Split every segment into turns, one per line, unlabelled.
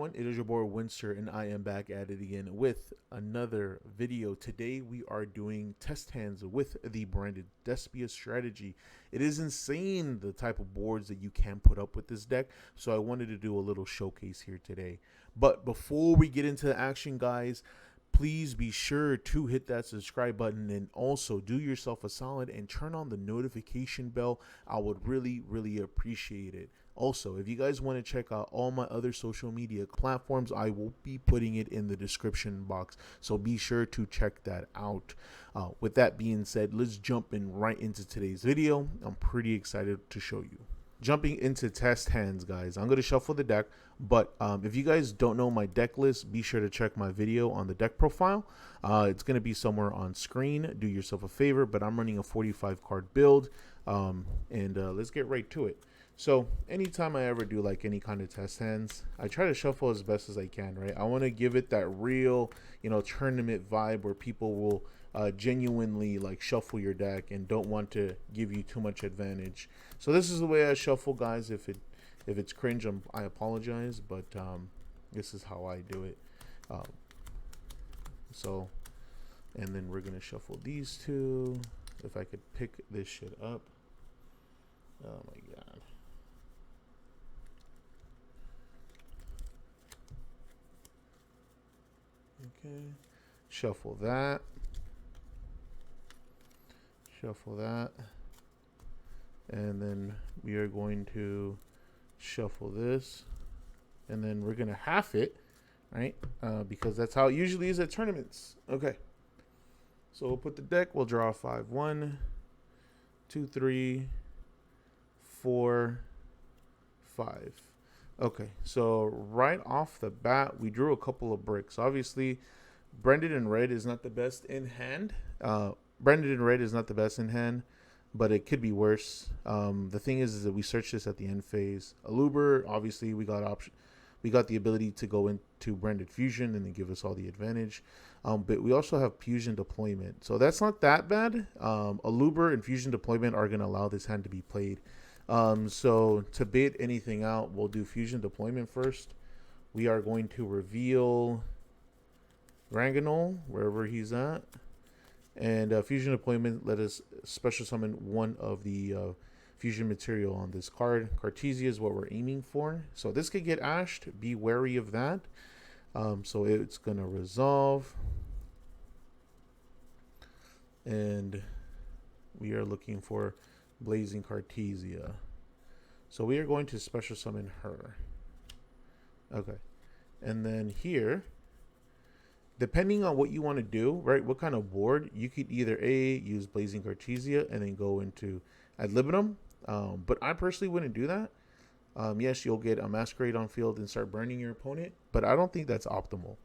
everyone, it is your boy Winster, and I am back at it again with another video. Today we are doing test hands with the branded Despia strategy. It is insane the type of boards that you can put up with this deck, so I wanted to do a little showcase here today. But before we get into the action, guys, please be sure to hit that subscribe button and also do yourself a solid and turn on the notification bell. I would really appreciate it. Also, if you guys want to check out all my other social media platforms, I will be putting it in the description box, so be sure to check that out. With that being said, let's jump in right into today's video. I'm pretty excited to show you. Jumping into test hands, guys, I'm going to shuffle the deck, but if you guys don't know my deck list, be sure to check my video on the deck profile. It's going to be somewhere on screen. Do yourself a favor, but I'm running a 45 card build, and let's get right to it. So anytime I ever do like any kind of test hands, I try to shuffle as best as I can, right? I want to give it that real, tournament vibe where people will genuinely like shuffle your deck and don't want to give you too much advantage. So this is the way I shuffle, guys. If it's cringe, I apologize, but this is how I do it. And then we're gonna shuffle these two. If I could pick this shit up. Oh my god. Okay, shuffle that, and then we are going to shuffle this, and then we're gonna half it, right? Because that's how it usually is at tournaments. Okay, so we'll put the deck. We'll draw 5, 1, 2, 3, 4, 5. Okay, so right off the bat, we drew a couple of bricks. Obviously, branded in red is not the best in hand. But it could be worse. The thing is that we searched this at the end phase. Aluber, obviously, we got the ability to go into branded fusion and then give us all the advantage. But we also have fusion deployment, so that's not that bad. Aluber and fusion deployment are going to allow this hand to be played. So to bait anything out, we'll do fusion deployment first. We are going to reveal Ranganol wherever he's at, and fusion deployment let us special summon one of the fusion material on this card. Cartesia is what we're aiming for, so this could get ashed. Be wary of that. So it's gonna resolve, and we are looking for Blazing Cartesia. So we are going to special summon her. Okay. And then here, depending on what you want to do, right, what kind of board, you could either use Blazing Cartesia and then go into ad libitum. But I personally wouldn't do that. Yes, you'll get a Masquerade on field and start burning your opponent, but I don't think that's optimal.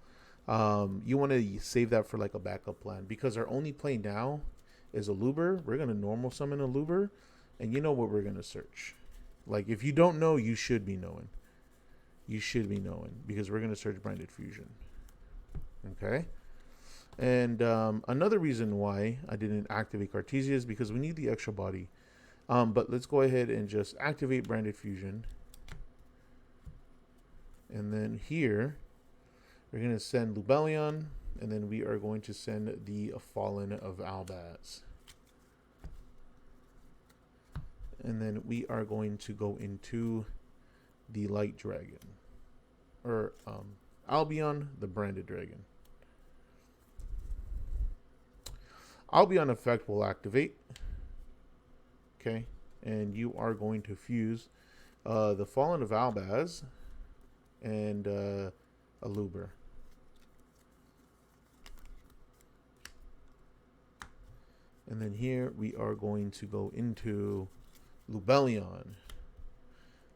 You want to save that for like a backup plan, because our only play now is a Luber. We're going to normal summon a Luber, and you know what we're going to search. Like, if you don't know, you should be knowing. Because we're going to search branded fusion. Okay? And another reason why I didn't activate Cartesia is because we need the extra body. But let's go ahead and just activate branded fusion. And then here, we're going to send Lubellion. And then we are going to send the Fallen of Albaz. And then we are going to go into the Light Dragon. Or Albion, the Branded Dragon. Albion effect will activate. Okay. And you are going to fuse the Fallen of Albaz and Aluber. And then here we are going to go into Lubellion.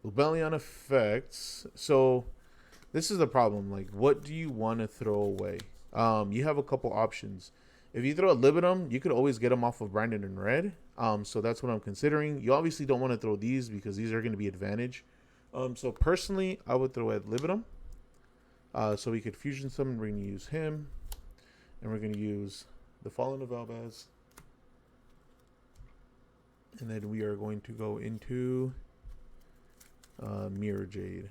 Lubellion effects. So this is the problem. Like, what do you want to throw away? You have a couple options. If you throw a Libitum, you could always get them off of Branded in red. So that's what I'm considering. You obviously don't want to throw these because these are going to be advantage. So personally, I would throw Ad Libitum. So we could fusion summon. We're going to use him. And we're going to use the Fallen of Albaz. And then we are going to go into Mirror Jade.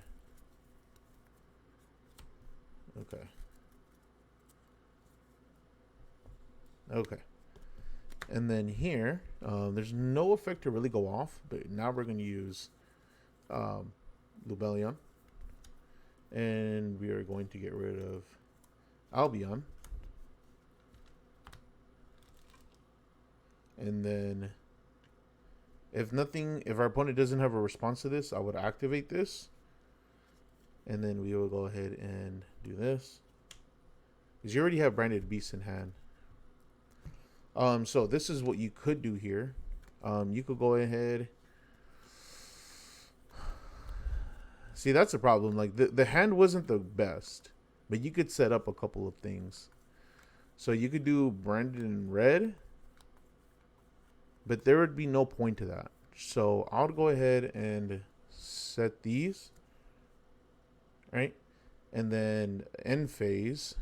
Okay. Okay. And then here, there's no effect to really go off, but now we're going to use um, Lubellion. And we are going to get rid of Albion. And then if our opponent doesn't have a response to this, I would activate this. And then we will go ahead and do this. Because you already have Branded Beast in hand. So this is what you could do here. You could go ahead. See, that's the problem. Like the hand wasn't the best, but you could set up a couple of things. So you could do Branded in red, but there would be no point to that. So I'll go ahead and set these, right? And then end phase,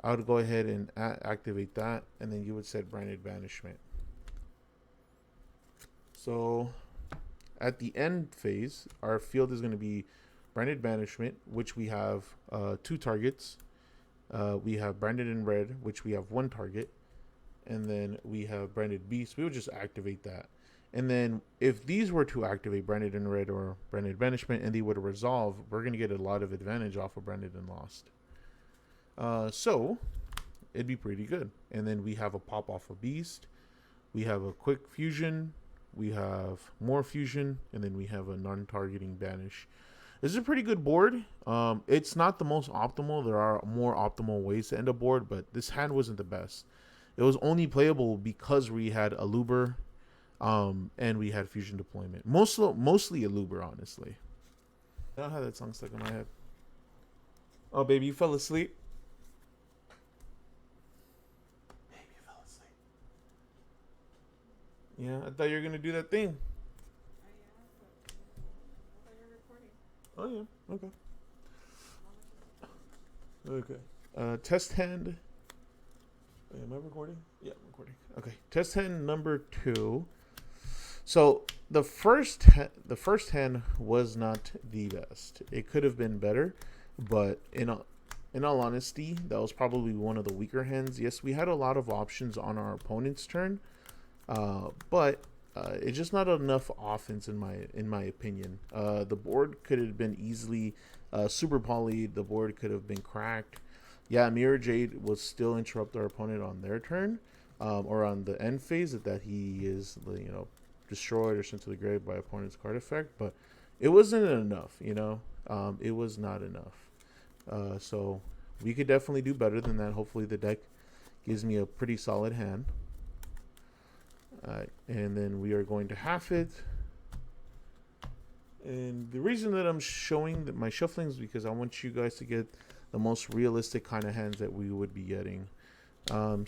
I would go ahead and activate that, and then you would set Branded Banishment. So at the end phase, our field is going to be Branded Banishment, which we have 2 targets. We have Branded in red, which we have 1 target. And then we have Branded Beast. We would just activate that. And then if these were to activate Branded in red or Branded Banishment and they would resolve, we're going to get a lot of advantage off of Branded and Lost. So it'd be pretty good. And then we have a pop off of Beast. We have a quick fusion. We have more fusion. And then we have a non-targeting banish. This is a pretty good board. It's not the most optimal. There are more optimal ways to end a board, but this hand wasn't the best. It was only playable because we had Aluber, and we had Fusion Deployment. Mostly Aluber, honestly. I don't have that song stuck in my head. Oh, baby, you fell asleep? Baby, you fell asleep. Yeah, I thought you were going to do that thing. Oh, yeah. Okay. Okay. Test hand. Wait, am I recording? Yeah, I'm recording. Okay. Test hand number 2. So the first hand was not the best. It could have been better, but in all honesty, that was probably one of the weaker hands. Yes, we had a lot of options on our opponent's turn, but it's just not enough offense in my opinion. The board could have been easily super polyed. The board could have been cracked. Yeah, Mirror Jade will still interrupt our opponent on their turn, or on the end phase that he is, destroyed or sent to the grave by opponent's card effect. But it wasn't enough, it was not enough. So we could definitely do better than that. Hopefully the deck gives me a pretty solid hand. And then we are going to half it. And the reason that I'm showing my shuffling is because I want you guys to get the most realistic kind of hands that we would be getting. Okay,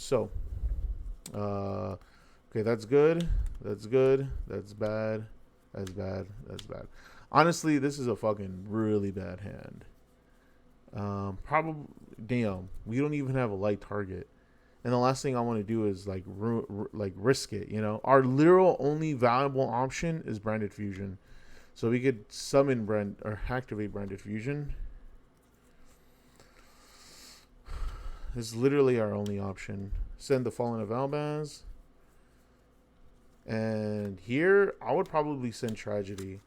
that's good. That's good. That's bad. That's bad. That's bad. Honestly, this is a fucking really bad hand. Probably, damn, we don't even have a light target. And the last thing I want to do is like risk it, Our literal only valuable option is Branded Fusion. So we could summon or activate Branded Fusion. This is literally our only option. Send the Fallen of Albaz. And here, I would probably send Tragedy.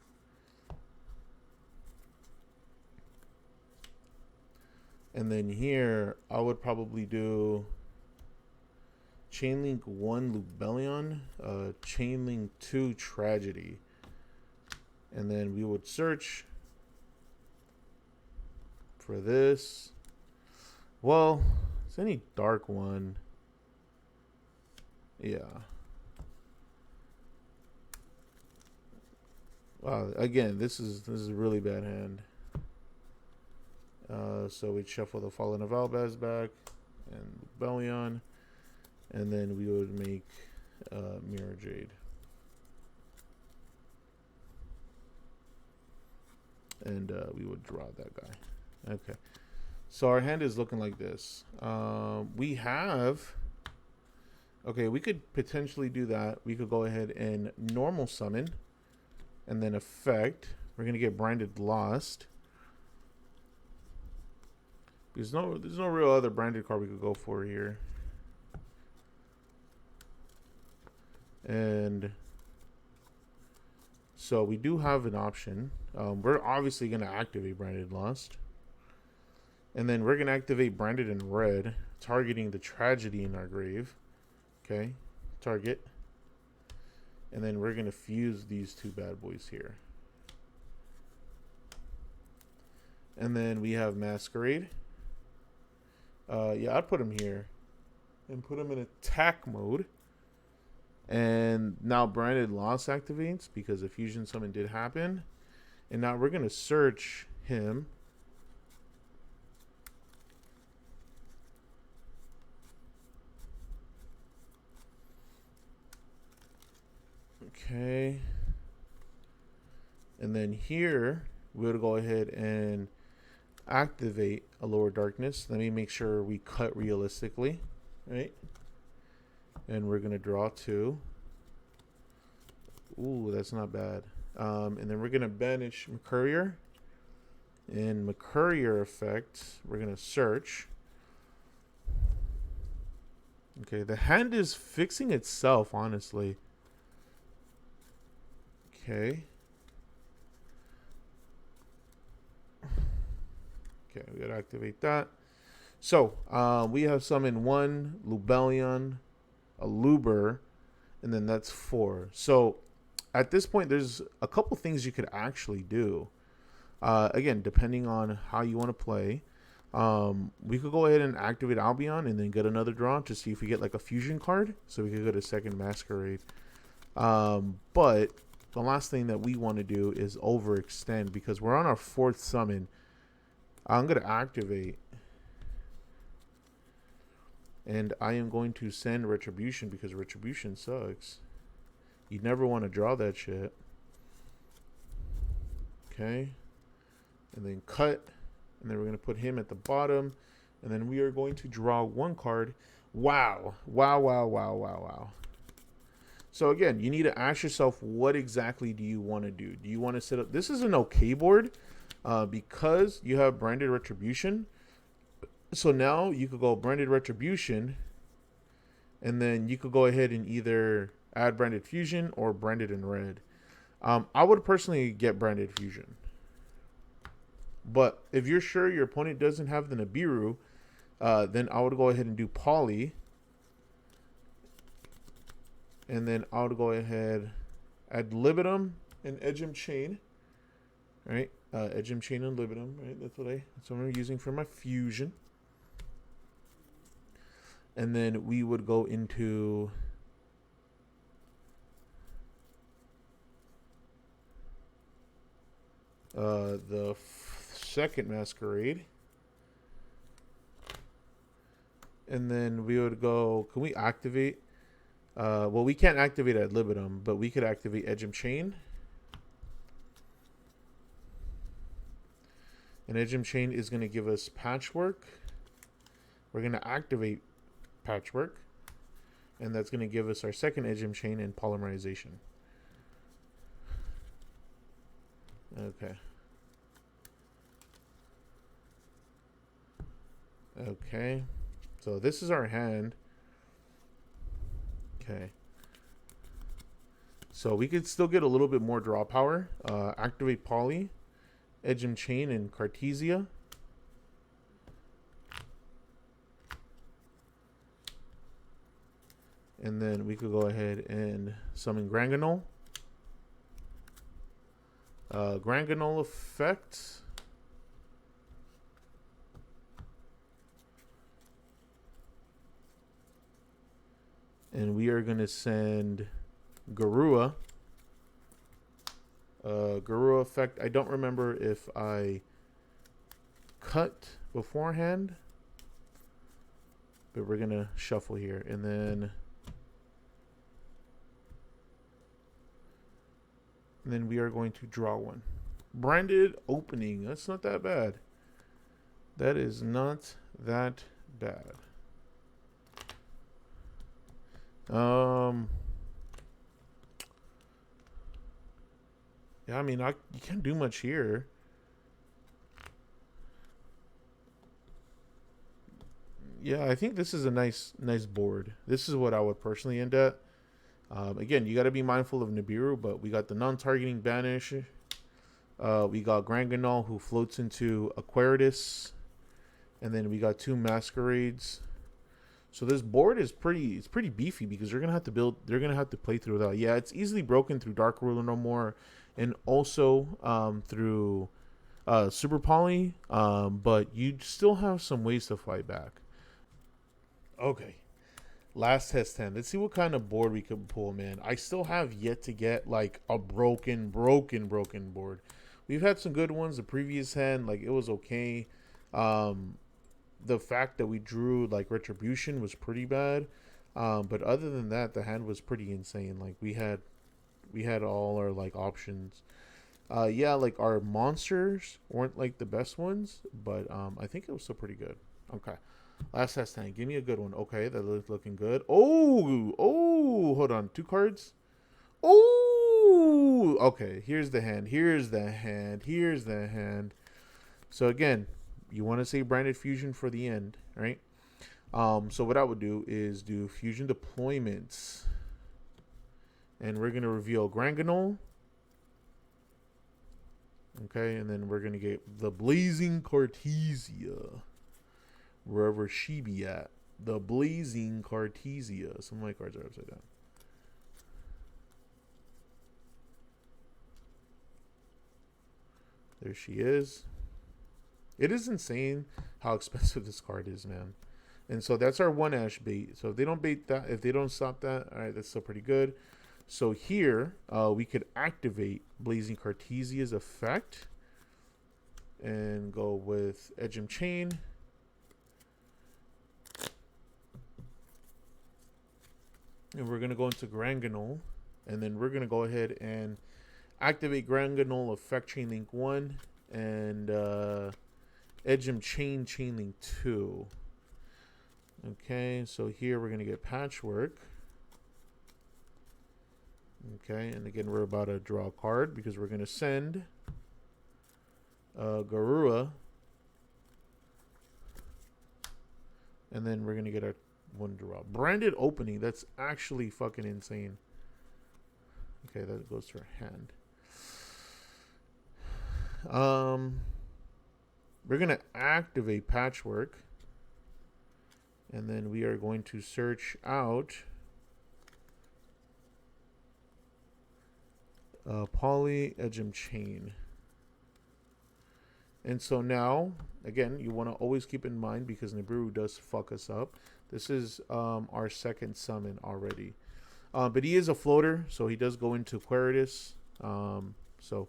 And then here, I would probably do Chainlink 1 Lubellion, Chainlink 2 Tragedy. And then we would search for this. Well, is any dark one? Yeah. Wow, again, this is a really bad hand. So we'd shuffle the Fallen of Albaz back and Bellion, and then we would make Mirror Jade. And we would draw that guy. Okay. So our hand is looking like this. We have... Okay, we could potentially do that. We could go ahead and normal summon. And then effect. We're going to get Branded Lost. There's no real other branded card we could go for here. And so we do have an option. We're obviously going to activate Branded Lost. And then we're going to activate Branded in red, targeting the tragedy in our grave. Okay, target. And then we're going to fuse these two bad boys here. And then we have Masquerade. Yeah, I'd put him here. And put him in attack mode. And now Branded Lost activates because a fusion summon did happen. And now we're going to search him. Okay. And then here, we'll go ahead and activate a Lower Darkness. Let me make sure we cut realistically. Right? And we're going to draw 2. Ooh, that's not bad. And then we're going to banish McCourier. In McCourier effect, we're going to search. Okay, the hand is fixing itself, honestly. Okay. Okay, we got to activate that. So, we have summoned 1 Lubellion, a Luber, and then that's 4. So at this point, there's a couple things you could actually do. Again, depending on how you want to play, we could go ahead and activate Albion and then get another draw to see if we get like a fusion card. So we could go to second Masquerade. But the last thing that we want to do is overextend because we're on our 4th summon. I'm going to activate. And I am going to send Retribution because Retribution sucks. You never want to draw that shit. Okay. And then cut. And then we're going to put him at the bottom. And then we are going to draw 1 card. Wow. Wow, wow, wow, wow, wow. So again, you need to ask yourself, what exactly do you want to do? Do you want to set up... This is an okay board because you have Branded Retribution. So now you could go Branded Retribution, and then you could go ahead and either add Branded Fusion or Branded in red. I would personally get Branded Fusion. But if you're sure your opponent doesn't have the Nibiru, then I would go ahead and do Poly. And then I would go ahead, add Libitum and Edgem Chain. Right? Edgem Chain and Libitum, right? That's what I'm using for my fusion. And then we would go into the second Masquerade. And then we would go, can we activate? Well, we can't activate at Libitum, but we could activate Edgem Chain. And Edgem Chain is going to give us Patchwork. We're going to activate Patchwork, and that's going to give us our second Edgem Chain and Polymerization. Okay. Okay. So this is our hand. Okay. So we could still get a little bit more draw power. Activate Poly, Edgem Chain, and Cartesia. And then we could go ahead and summon Granganol. Granganol effect. And we are going to send Garua. Garua effect. I don't remember if I cut beforehand. But we're going to shuffle here. And then... And then we are going to draw 1. Branded opening. That's not that bad. That is not that bad. Yeah, I mean, you can't do much here. Yeah, I think this is a nice board. This is what I would personally end at. Again, you got to be mindful of Nibiru, but we got the non-targeting banish. We got Granganol, who floats into Aquarius, and then we got 2 masquerades. So this board is pretty beefy because they're gonna have to play through that. Yeah, it's easily broken through Dark Ruler no more, and also through Super Poly. But you still have some ways to fight back. Okay, last test hand. Let's see what kind of board we could pull, man. I still have yet to get like a broken board. We've had some good ones. The previous hand, like it was okay. Um, the fact that we drew like Retribution was pretty bad. But other than that, the hand was pretty insane. Like we had all our like options. Yeah, like our monsters weren't like the best ones, but I think it was still pretty good. Okay. Last test hand. Give me a good one. Okay, that looks looking good. Oh, hold on. 2 cards. Oh, okay. Here's the hand. Here's the hand. Here's the hand. So again, you want to say branded fusion for the end, right? So what I would do is do fusion deployments, and we're gonna reveal Granganol. Okay, and then we're gonna get the Blazing Cartesia, wherever she be at. The Blazing Cartesia. Some of my cards are upside down. There she is. It is insane how expensive this card is, man. And so that's our 1 ash bait. So if they don't bait that, if they don't stop that, all right, that's still pretty good. So here, we could activate Blazing Cartesia's effect and go with Edgem Chain. And we're going to go into Granganol. And then we're going to go ahead and activate Granganol effect Chain Link 1 and Edgem Chain Link 2. Okay, so here we're going to get Patchwork. Okay, and again, we're about to draw a card because we're going to send Garura. And then we're going to get our 1 draw. Branded opening. That's actually fucking insane. Okay, that goes to our hand. We're going to activate Patchwork. And then we are going to search out Poly Edgem Chain. And so now, again, you want to always keep in mind, because Nibiru does fuck us up, this is our 2nd summon already. But he is a floater, so he does go into Queritus. So,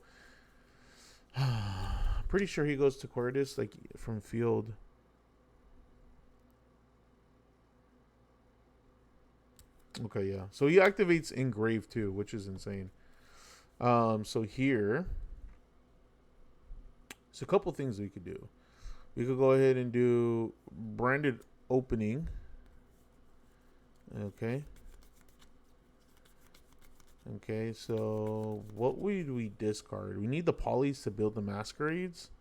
pretty sure he goes to Queritus, like, from field. Okay, yeah. So he activates Engrave too, which is insane. So here, there's a couple things we could do. We could go ahead and do Branded Opening. Okay. Okay, so what would we discard? We need the polys to build the masquerades.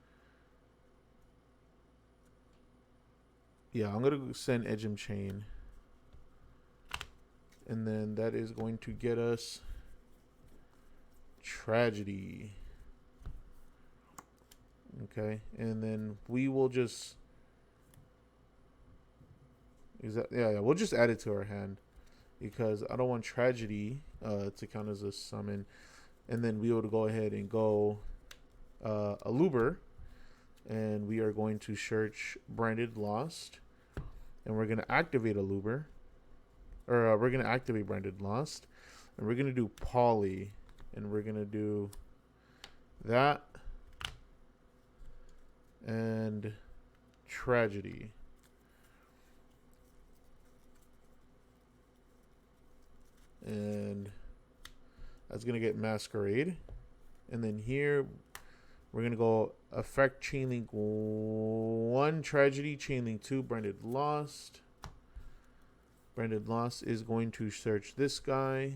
Yeah, I'm going to send Edgem Chain. And then that is going to get us Tragedy. Okay, and then we will just we'll just add it to our hand because I don't want Tragedy to count as a summon. And then we will go ahead and go Aluber, and we are going to search Branded Lost, and we're going to activate Aluber. Or we're going to activate Branded Lost. And we're going to do Poly. And we're going to do that. And Tragedy. And that's going to get Masquerade. And then here, we're going to go Effect Chainlink 1, Tragedy, Chainlink 2, Branded Lost. Branded Lost is going to search this guy.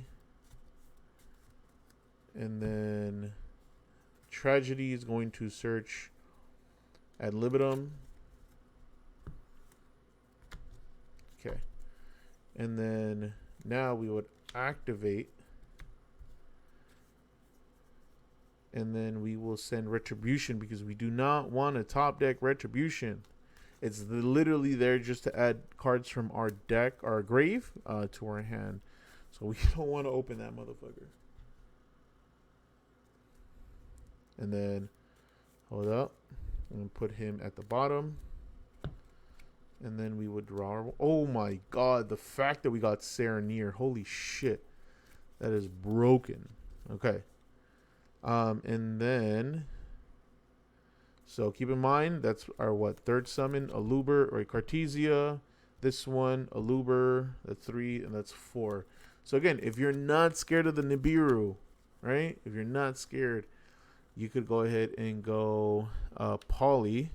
And then Tragedy is going to search Ad Libitum. Okay. And then now we would activate. And then we will send Retribution because we do not want a top deck Retribution. It's literally there just to add cards from our deck, our grave, to our hand. So we don't want to open that motherfucker. And then, hold up. I'm going to put him at the bottom. And then we would draw. Oh my god, the fact that we got Serenir. Holy shit. That is broken. Okay. And then, so keep in mind, that's our third summon, Aluber or a Cartesia. This one, Aluber, that's 3, and that's 4. So again, if you're not scared of the Nibiru, right? If you're not scared, you could go ahead and go Poly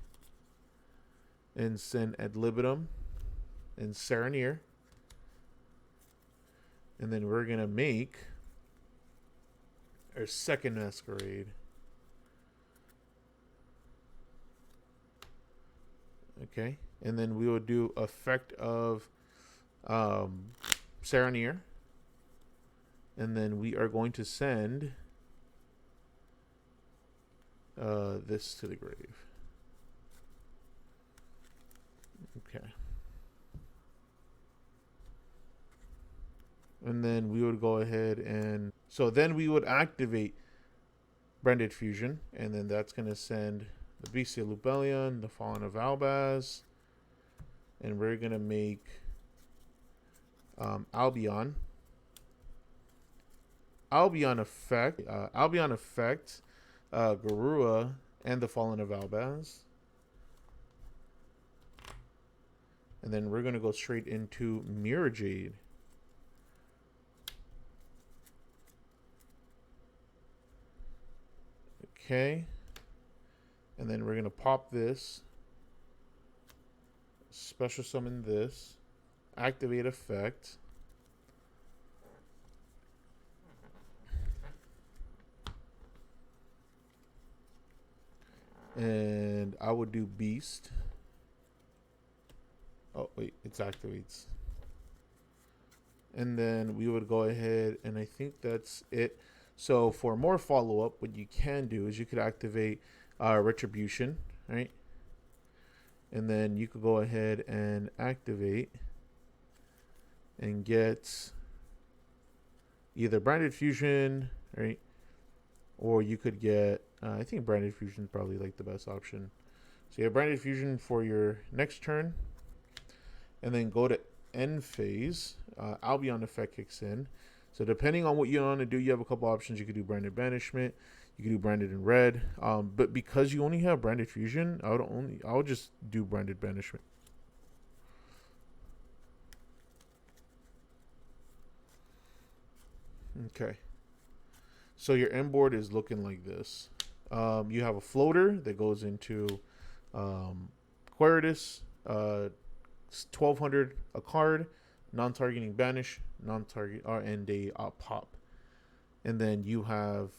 and send Ad Libitum and Serenir. And then we're going to make our second Masquerade. Okay. And then we will do effect of Serenir. And then we are going to send this to the grave. Okay. And then we would go ahead and... So then we would activate Branded Fusion. And then that's going to send the Bestia Lubellion, the Fallen of Albaz. And we're going to make Albion. Albion effect, Garua, and the Fallen of Albaz. And then we're going to go straight into Mirror Jade. Okay. And then we're going to pop this. Special summon this. Activate effect. And I would do Beast. Oh, wait, it activates. And then we would go ahead, and I think that's it. So for more follow-up, what you can do is you could activate Retribution, right? And then you could go ahead and activate and get either Branded Fusion, right? Or you could get, I think Branded Fusion is probably like the best option. So you have Branded Fusion for your next turn. And then go to end phase. Albion effect kicks in. So depending on what you want to do, you have a couple options. You could do Branded Banishment. You could do Branded in red. But because you only have Branded Fusion, I would just do Branded Banishment. Okay. So your end board is looking like this. You have a floater that goes into Quiritus. 1200 a card, non-targeting banish, non-target and a pop. And then you have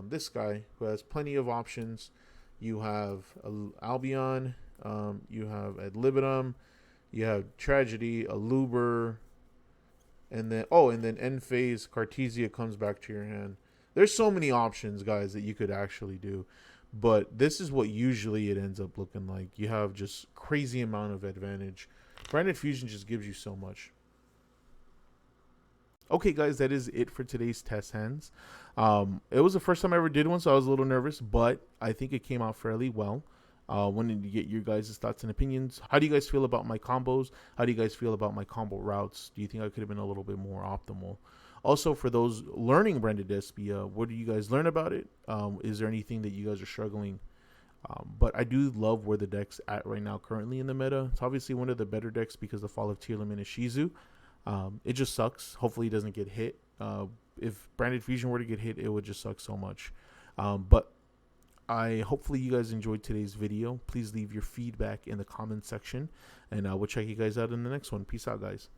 this guy who has plenty of options. You have Albion, you have Ad Libitum, you have Tragedy, Aluber, and then end phase Cartesia comes back to your hand. There's so many options, guys, that you could actually do. But this is what usually it ends up looking like. You have just crazy amount of advantage. Branded Fusion just gives you so much. Okay, guys, that is it for today's test hands. It was the first time I ever did one, so I was a little nervous, but I think it came out fairly well. Wanted to get your guys' thoughts and opinions. How do you guys feel about my combos? How do you guys feel about my combo routes? Do you think I could have been a little bit more optimal? Also, for those learning Branded Despia, what do you guys learn about it? Is there anything that you guys are struggling? But I do love where the deck's at right now currently in the meta. It's obviously one of the better decks because the fall of Tearlam is Shizu. It just sucks. Hopefully it doesn't get hit. If Branded Fusion were to get hit, it would just suck so much. But hopefully you guys enjoyed today's video. Please leave your feedback in the comment section, and we'll check you guys out in the next one. Peace out, guys.